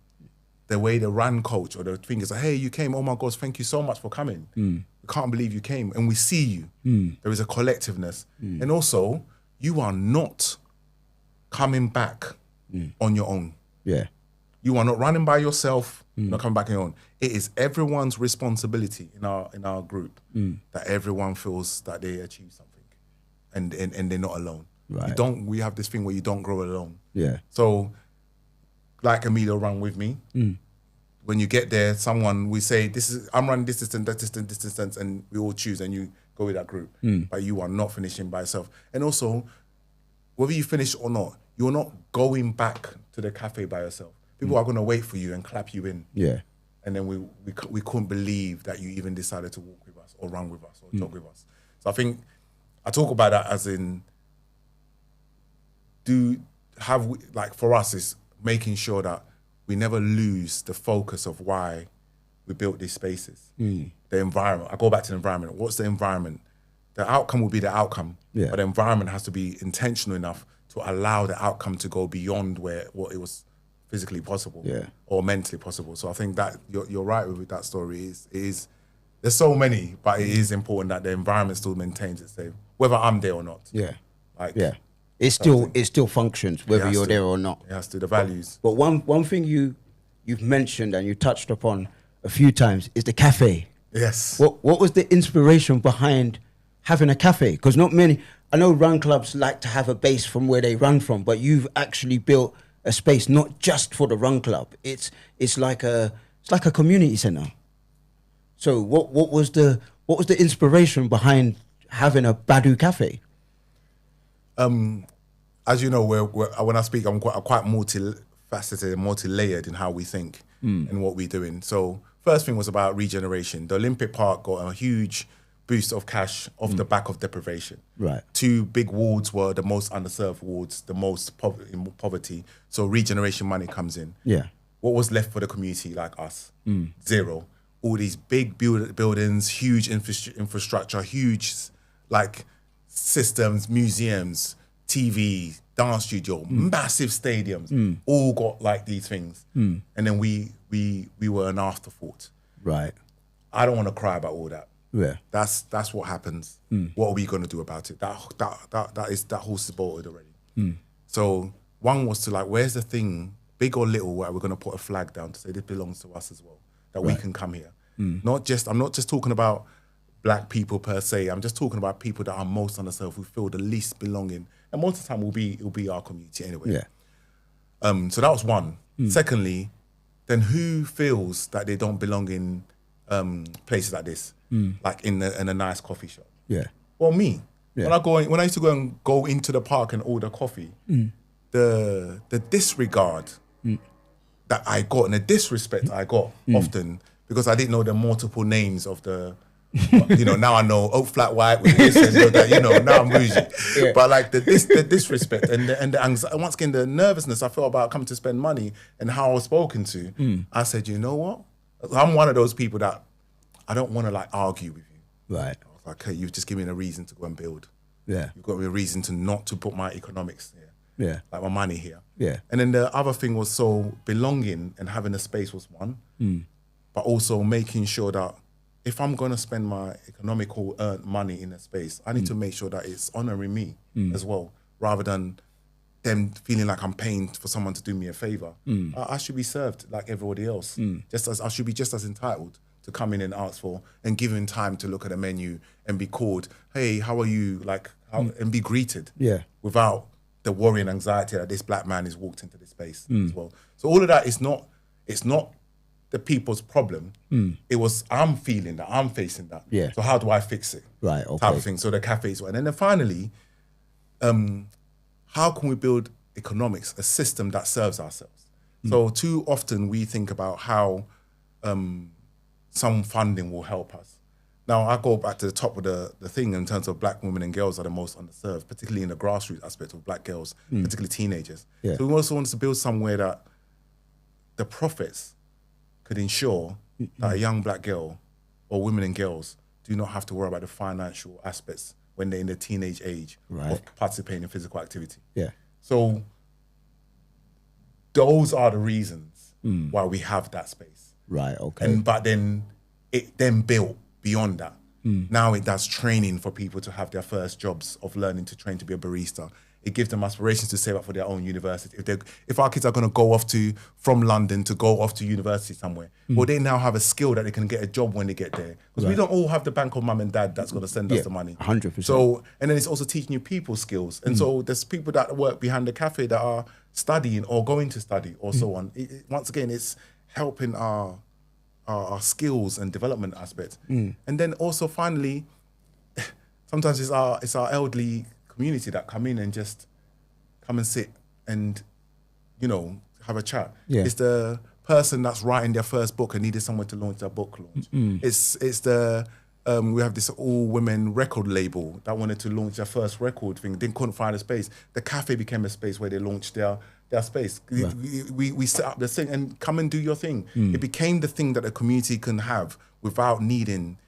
The way the run coach or the thing is like, hey, you came, oh my gosh, thank you so much for coming. We can't believe you came, and we see you. There is a collectiveness. And also, you are not coming back on your own. Yeah. You are not running by yourself, not coming back on your own. It is everyone's responsibility in our group that everyone feels that they achieve something, and they're not alone. Right. We have this thing where you don't grow alone. Yeah. So, like Emilio run with me. When you get there, we say, I'm running this distance, that distance, this distance, and we all choose, and you go with that group. But you are not finishing by yourself. And also, whether you finish or not, you're not going back to the cafe by yourself. People are going to wait for you and clap you in. Yeah. And then we couldn't believe that you even decided to walk with us or run with us or jog with us. So I think I talk about that as in, for us, is making sure that we never lose the focus of why we built these spaces. The environment. I go back to the environment. What's the environment? The outcome will be the outcome, but the environment has to be intentional enough to allow the outcome to go beyond what it was physically possible or mentally possible. So I think that you're right with that story. Is there's so many, but it is important that the environment still maintains its same, whether I'm there or not. Yeah. Like it still functions whether you're there or not. It has to, the values. But one thing you've mentioned and you touched upon a few times is the cafe. Yes. What was the inspiration behind having a cafe? Because not many, I know run clubs like to have a base from where they run from, but you've actually built a space not just for the run club. It's like a community center. So what was the inspiration behind having a Badu cafe? As you know, when I speak, I'm quite multifaceted and multi-layered in how we think and what we're doing. So first thing was about regeneration. The Olympic Park got a huge boost of cash off the back of deprivation. Right. 2 big wards were the most underserved wards, the most in poverty. So regeneration money comes in. Yeah. What was left for the community like us? Zero. All these big buildings, huge infrastructure, huge like systems, museums, TV, dance studio, massive stadiums, all got like these things. And then we were an afterthought. Right. I don't want to cry about all that. Yeah. That's what happens. What are we going to do about it? That horse is bolted already. So one was to like, where's the thing, big or little, where we're going to put a flag down to say this belongs to us as well, that we can come here. I'm not just talking about black people per se. I'm just talking about people that are most underserved, who feel the least belonging, and most of the time it'll be our community anyway. Yeah. So that was one. Secondly, then who feels that they don't belong in places like this, like in a nice coffee shop? Yeah. Well, me. Yeah. When I used to go into the park and order coffee, the disregard that I got and the disrespect I got often, because I didn't know the multiple names of the, now I know oat flat white with this and that, now I'm bougie. Yeah. But like the disrespect and the anxiety, once again, the nervousness I felt about coming to spend money and how I was spoken to, I said, you know what? I'm one of those people that I don't want to like argue with you. Right. I was like, hey, you've just given me a reason to go and build. Yeah. You've got me a reason to not to put my economics here. Yeah. Like my money here. Yeah. And then the other thing was, so belonging and having a space was one, but also making sure that if I'm going to spend my economical earned money in a space, I need to make sure that it's honoring me as well, rather than them feeling like I'm paying for someone to do me a favor. I should be served like everybody else. Just as I should be just as entitled to come in and ask for and given time to look at the menu and be called, hey, how are you? And be greeted without the worry and anxiety that this black man has walked into this space as well. So all of that is not, it's not the people's problem. It was, I'm feeling that, I'm facing that. Yeah. So how do I fix it? Right, okay. Type of thing. So the cafes were. And then finally, how can we build economics, a system that serves ourselves? So too often we think about how some funding will help us. Now, I go back to the top of the thing in terms of black women and girls are the most underserved, particularly in the grassroots aspect of black girls, particularly teenagers. Yeah. So we also want to build somewhere that the profits could ensure that a young black girl or women and girls do not have to worry about the financial aspects when they're in the teenage age of participating in physical activity. Yeah. So those are the reasons why we have that space. Right, okay. But then it then built beyond that. Now it does training for people to have their first jobs of learning to train to be a barista. It gives them aspirations to save up for their own university. If our kids are going to go off from London to go off to university somewhere, well, they now have a skill that they can get a job when they get there. Because we don't all have the bank of mum and dad that's going to send us the money. 100%. So, and then it's also teaching you people skills. And so there's people that work behind the cafe that are studying or going to study or so on. Once again, it's helping our skills and development aspect. And then also finally, sometimes it's our elderly community that come in and just come and sit and, have a chat. Yeah. It's the person that's writing their first book and needed someone to launch their book launch. It's the we have this all-women record label that wanted to launch their first record thing, couldn't find a space. The cafe became a space where they launched their space. Right. We set up the thing and come and do your thing. It became the thing that a community can have without needing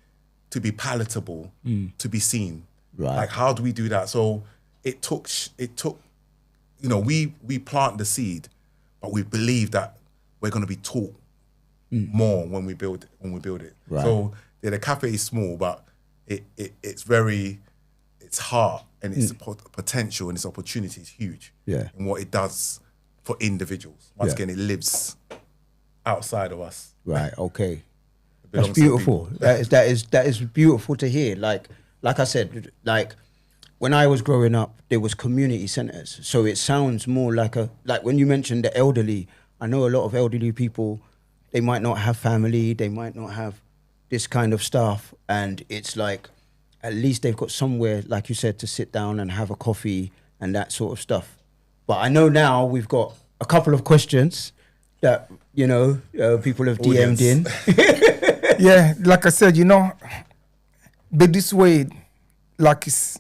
to be palatable, to be seen. Right. Like, how do we do that? So it took, we plant the seed, but we believe that we're going to be taught more when we build it. Right. So yeah, the cafe is small, but it's heart and its potential and its opportunity is huge. Yeah. And what it does for individuals. Once Yeah. again, it lives outside of us. Right. Okay. It That's belongs to beautiful. people. That is beautiful to hear. Like I said, like when I was growing up, there was community centers. So it sounds more like when you mentioned the elderly. I know a lot of elderly people. They might not have family. They might not have this kind of stuff, and it's like at least they've got somewhere, like you said, to sit down and have a coffee and that sort of stuff. But I know now we've got a couple of questions that people have DM'd in. Yeah, like I said, Badu's way, like it's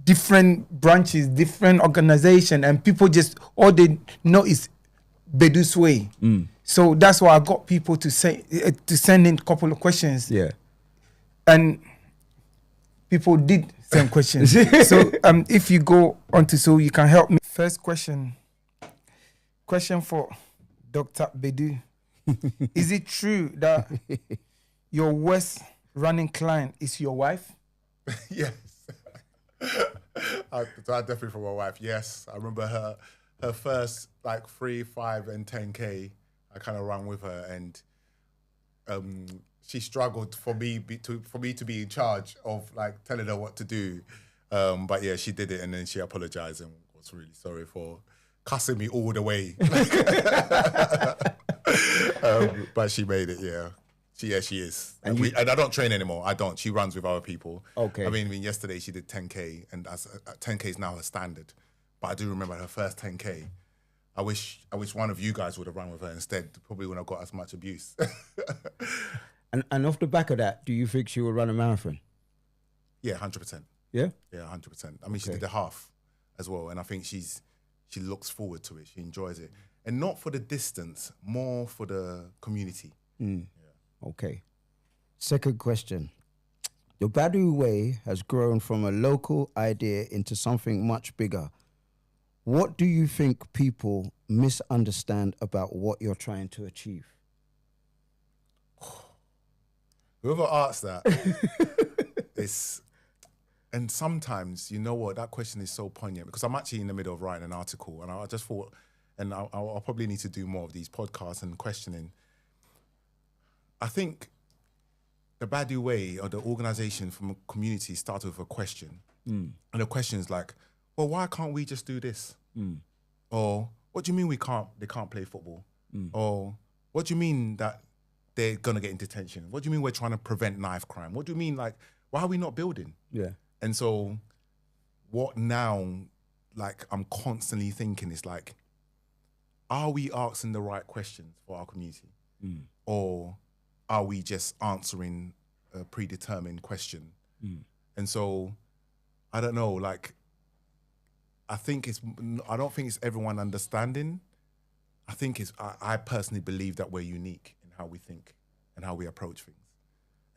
different branches, different organization, and people just all they know is Badu's way. So that's why I got people to send in a couple of questions. Yeah. And people did send questions. So if you go onto so you can help me. First question for Dr. Badu. Is it true that your worst running client is your wife? Yes. I definitely from my wife. Yes, I remember her first 3, 5, and 10K. I kind of ran with her, and she struggled for me to be in charge of telling her what to do. But yeah, she did it, and then she apologized and was really sorry for cussing me all the way. But she made it. Yeah. She is. And I don't train anymore. I don't. She runs with other people. Okay. I mean, yesterday she did 10K, and 10K is now her standard. But I do remember her first 10K. I wish one of you guys would have run with her instead. Probably wouldn't have got as much abuse. And off the back of that, do you think she will run a marathon? Yeah, 100%. Yeah? Yeah, 100%. I mean, she did the half as well, and I think she looks forward to it. She enjoys it. And not for the distance, more for the community. Yeah. Okay. Second question. The Badu Way has grown from a local idea into something much bigger. What do you think people misunderstand about what you're trying to achieve? Whoever asks that, and sometimes, you know what, that question is so poignant because I'm actually in the middle of writing an article, and I just thought, and I'll probably need to do more of these podcasts and questioning. I think the Badu Way or the organization from a community started with a question. And the question is well, why can't we just do this? Or what do you mean they can't play football? Or what do you mean that they're gonna get in detention? What do you mean we're trying to prevent knife crime? What do you mean why are we not building? Yeah. And so what now, I'm constantly thinking is are we asking the right questions for our community? Or are we just answering a predetermined question? And so, I don't know, I don't think it's everyone understanding. I think I personally believe that we're unique in how we think and how we approach things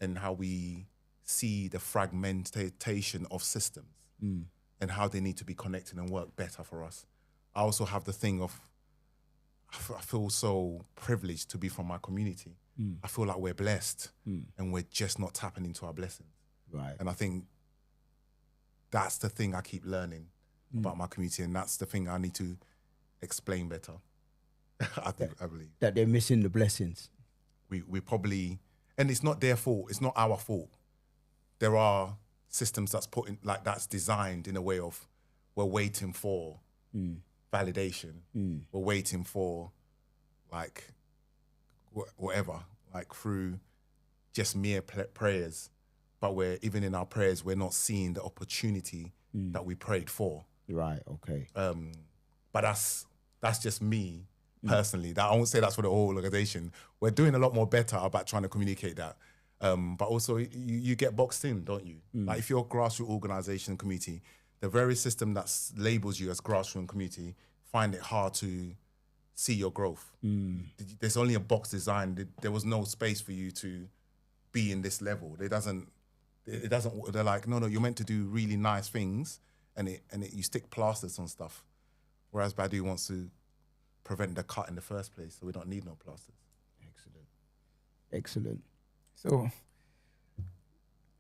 and how we see the fragmentation of systems and how they need to be connected and work better for us. I also have the thing of, I feel so privileged to be from my community. I feel like we're blessed and we're just not tapping into our blessings. Right. And I think that's the thing I keep learning about my community, and that's the thing I need to explain better. I believe. That they're missing the blessings. We probably, and it's not their fault, it's not our fault. There are systems that's put in, that's designed in a way of, we're waiting for validation. We're waiting for whatever, through just mere prayers. But even in our prayers, we're not seeing the opportunity that we prayed for. Right, okay. But that's just me personally. That I won't say that's for the whole organization. We're doing a lot more better about trying to communicate that. But also you get boxed in, don't you? Like if you're a grassroots organization community, the very system that labels you as grassroots community find it hard to see your growth. There's only a box designed. There was no space for you to be in this level. It doesn't. They're like, no, you're meant to do really nice things, and you stick plasters on stuff. Whereas Badu wants to prevent the cut in the first place, so we don't need no plasters. Excellent. So,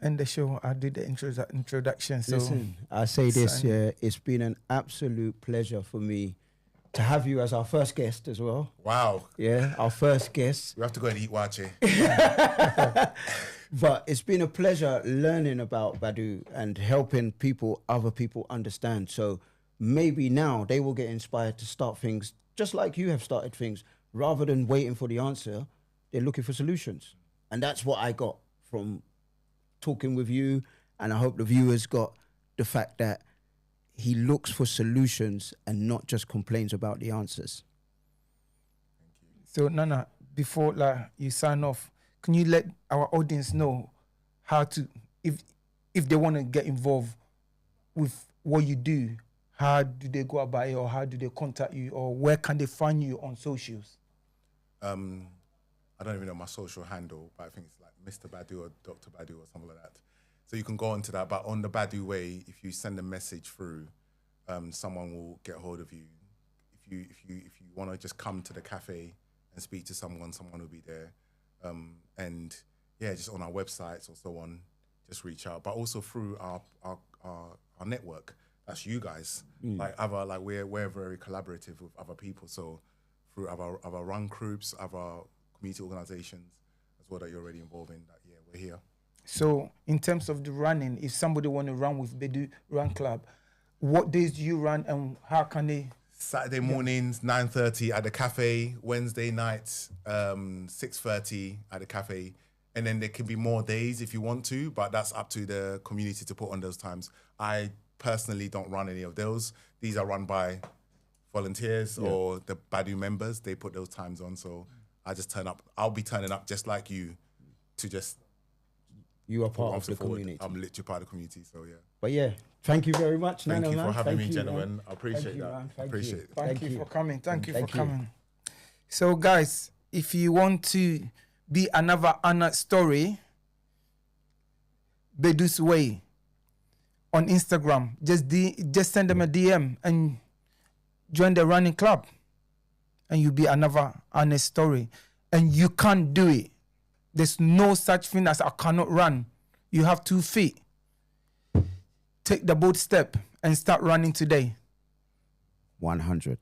end the show. I did the introduction. So, listen, I say this, yeah, it's been an absolute pleasure for me to have you as our first guest as well. Wow. Yeah, our first guest. We have to go and eat wache. But it's been a pleasure learning about Badu and helping other people understand. So maybe now they will get inspired to start things just like you have started things. Rather than waiting for the answer, they're looking for solutions. And that's what I got from talking with you. And I hope the viewers got the fact that he looks for solutions and not just complains about the answers. Thank you. So Nana, before you sign off, can you let our audience know how to, if they want to get involved with what you do, how do they go about it, or how do they contact you, or where can they find you on socials? I don't even know my social handle, but I think it's like Mr. Badu or Dr. Badu or something like that. So you can go onto that. But on the Badu way, if you send a message through, someone will get hold of you. If you want to just come to the cafe and speak to someone will be there. And yeah, just on our websites or so on, just reach out. But also through our network. That's you guys. We're very collaborative with other people. So through our run groups, other community organizations as well that you're already involved in, that we're here. So in terms of the running, if somebody want to run with Badu Run Club, what days do you run and how can they? Saturday mornings, 9:30 at the cafe. Wednesday nights, 6:30 at the cafe. And then there can be more days if you want to, but that's up to the community to put on those times. I personally don't run any of those. These are run by volunteers or the Badu members. They put those times on, so I just turn up. I'll be turning up just like you to just... You are part of the community. I'm literally part of the community, so yeah. But yeah, thank you very much, Thank Nana, you man. for having Thank me, you, gentlemen. man. I appreciate that. Man. I appreciate it. Thank you for coming. Thank you for Thank you. coming. So guys, if you want to be another Anna story, Badu's Way on Instagram, just send them a DM and join the running club, and you'll be another honest story. And you can't do it. There's no such thing as I cannot run. You have 2 feet. Take the bold step and start running today. 100.